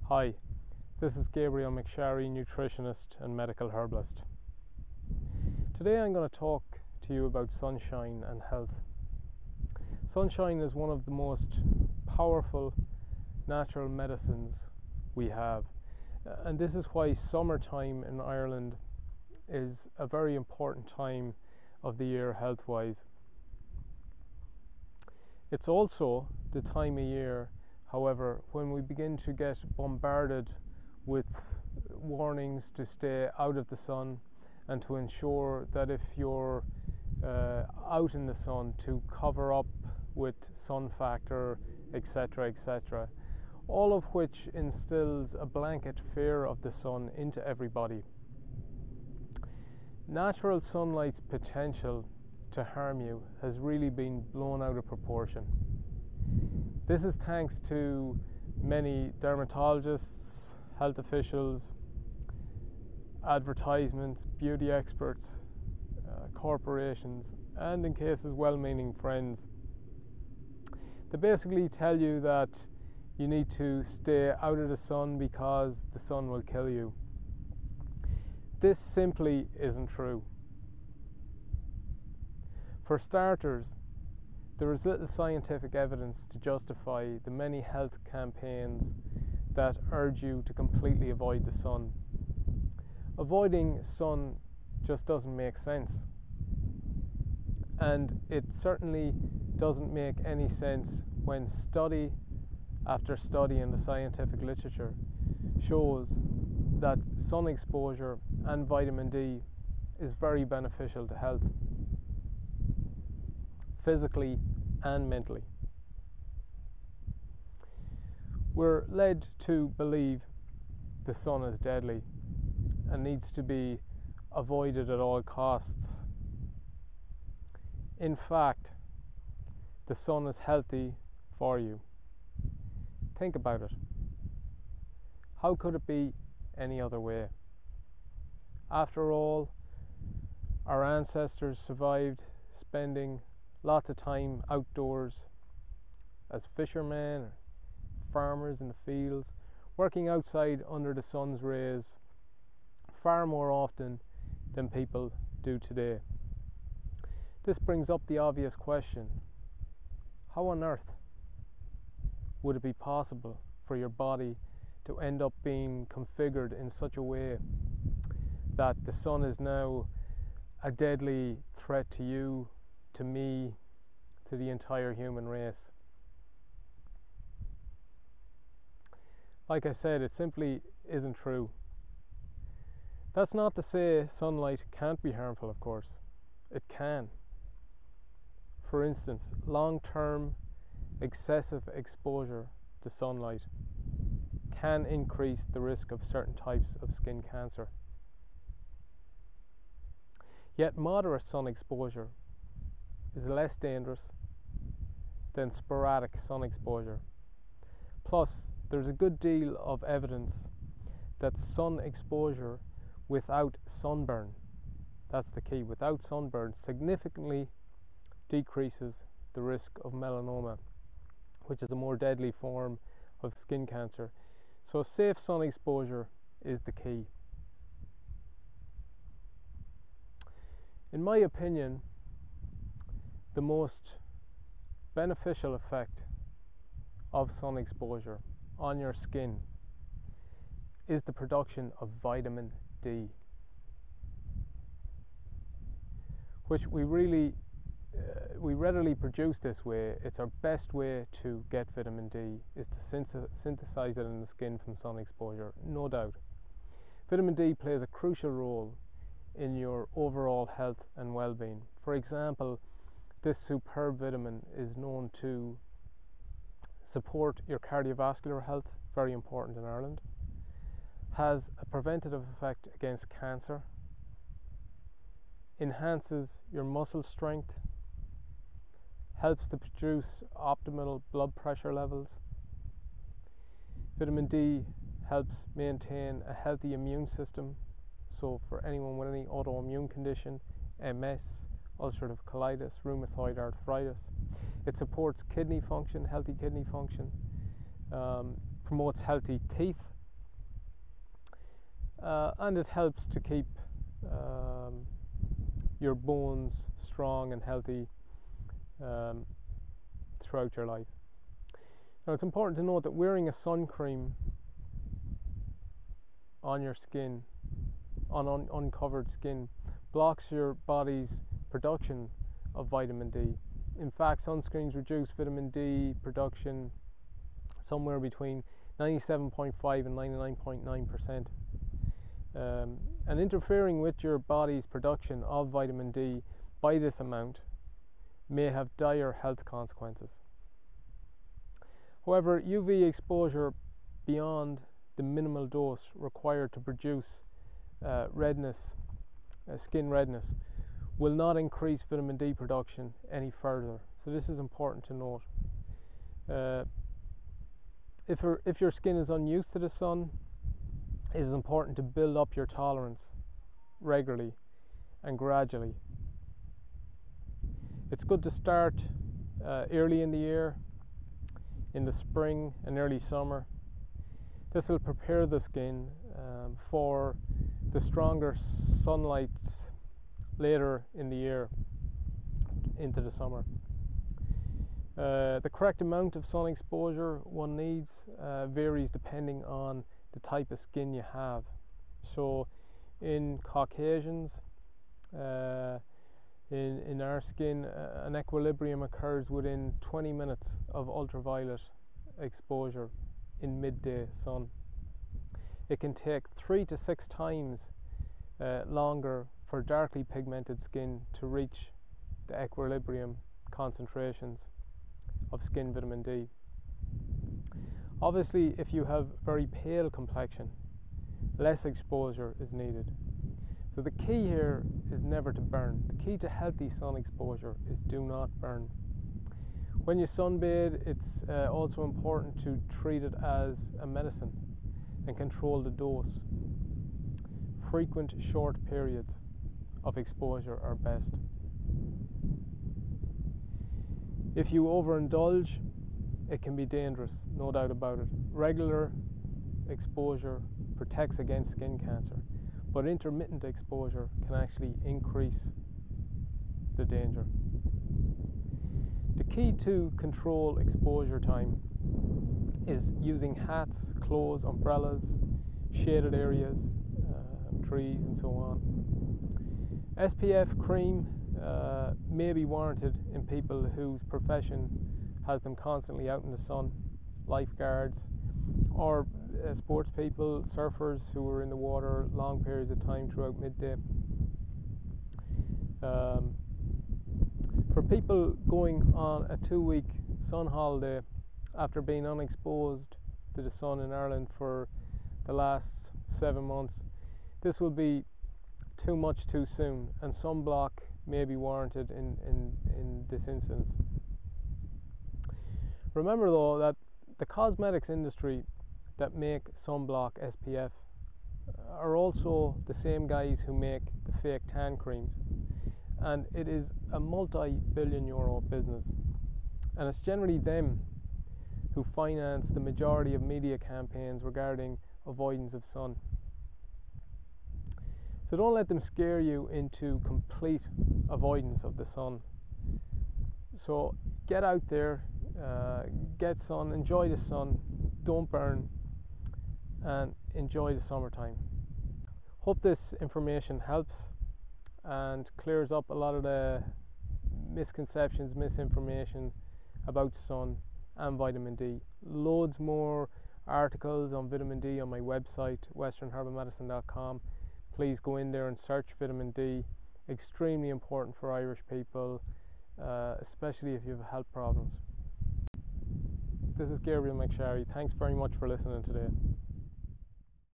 Hi, this is Gabriel McSharry, nutritionist and medical herbalist. Today I'm going to talk to you about sunshine and health. Sunshine is one of the most powerful natural medicines we have, and this is why summertime in Ireland is a very important time of the year health-wise. It's also the time of year, however, when we begin to get bombarded with warnings to stay out of the sun and to ensure that if you're out in the sun to cover up with sun factor, etc., etc., all of which instills a blanket fear of the sun into everybody. Natural sunlight's potential to harm you has really been blown out of proportion. This is thanks to many dermatologists, health officials, advertisements, beauty experts, corporations, and in cases well-meaning friends. They basically tell you that you need to stay out of the sun because the sun will kill you. This simply isn't true. For starters, there is little scientific evidence to justify the many health campaigns that urge you to completely avoid the sun. Avoiding sun just doesn't make sense. And it certainly doesn't make any sense when study after study in the scientific literature shows that sun exposure and vitamin D is very beneficial to health, physically and mentally. We're led to believe the sun is deadly and needs to be avoided at all costs. In fact, the sun is healthy for you. Think about it. How could it be any other way? After all, our ancestors survived spending lots of time outdoors as fishermen, farmers in the fields, working outside under the sun's rays far more often than people do today. This brings up the obvious question: how on earth would it be possible for your body to end up being configured in such a way that the sun is now a deadly threat to you, to me, to the entire human race? Like I said, it simply isn't true. That's not to say sunlight can't be harmful, of course. It can. For instance, long-term excessive exposure to sunlight can increase the risk of certain types of skin cancer. Yet moderate sun exposure is less dangerous than sporadic sun exposure. Plus, there's a good deal of evidence that sun exposure without sunburn, that's the key, without sunburn, significantly decreases the risk of melanoma, which is a more deadly form of skin cancer. So safe sun exposure is the key. In my opinion, the most beneficial effect of sun exposure on your skin is the production of vitamin D, which we readily produce this way. It's our best way to get vitamin D, is to synthesize it in the skin from sun exposure, no doubt. Vitamin D plays a crucial role in your overall health and well-being. For example, this superb vitamin is known to support your cardiovascular health, very important in Ireland, has a preventative effect against cancer, enhances your muscle strength, helps to produce optimal blood pressure levels. Vitamin D helps maintain a healthy immune system. So for anyone with any autoimmune condition, MS, ulcerative colitis, rheumatoid arthritis, it supports kidney function, healthy kidney function, promotes healthy teeth and it helps to keep your bones strong and healthy throughout your life. Now, it's important to note that wearing a sun cream on your skin, on uncovered skin, blocks your body's production of vitamin D. In fact, sunscreens reduce vitamin D production somewhere between 97.5 and 99.9%. And interfering with your body's production of vitamin D by this amount may have dire health consequences. However, UV exposure beyond the minimal dose required to produce redness, skin redness, will not increase vitamin D production any further. So this is important to note. If your skin is unused to the sun, it is important to build up your tolerance regularly and gradually. It's good to start early in the year, in the spring and early summer. This will prepare the skin for the stronger sunlight later in the year into the summer. The correct amount of sun exposure one needs varies depending on the type of skin you have. So in Caucasians, in our skin, an equilibrium occurs within 20 minutes of ultraviolet exposure in midday sun. It can take 3 to 6 times longer for darkly pigmented skin to reach the equilibrium concentrations of skin vitamin D. Obviously, if you have very pale complexion, less exposure is needed. So the key here is never to burn. The key to healthy sun exposure is do not burn. When you sunbathe, it's also important to treat it as a medicine and control the dose. Frequent short periods of exposure are best. If you overindulge, it can be dangerous, no doubt about it. Regular exposure protects against skin cancer, but intermittent exposure can actually increase the danger. The key to control exposure time is using hats, clothes, umbrellas, shaded areas, trees and so on. SPF cream may be warranted in people whose profession has them constantly out in the sun, lifeguards, or sports people, surfers who are in the water long periods of time throughout midday. For people going on a 2-week sun holiday after being unexposed to the sun in Ireland for the last 7 months, this will be too much too soon, and sunblock may be warranted in this instance. Remember though that the cosmetics industry that make sunblock SPF are also the same guys who make the fake tan creams, and it is a multi-billion euro business, and it's generally them who finance the majority of media campaigns regarding avoidance of sun. So don't let them scare you into complete avoidance of the sun. So get out there, get sun, enjoy the sun, don't burn, and enjoy the summertime. Hope this information helps and clears up a lot of the misconceptions, misinformation about sun and vitamin D. Loads more articles on vitamin D on my website, westernherbalmedicine.com. Please go in there and search vitamin D. Extremely important for Irish people, especially if you have health problems. This is Gabriel McSharry. Thanks very much for listening today.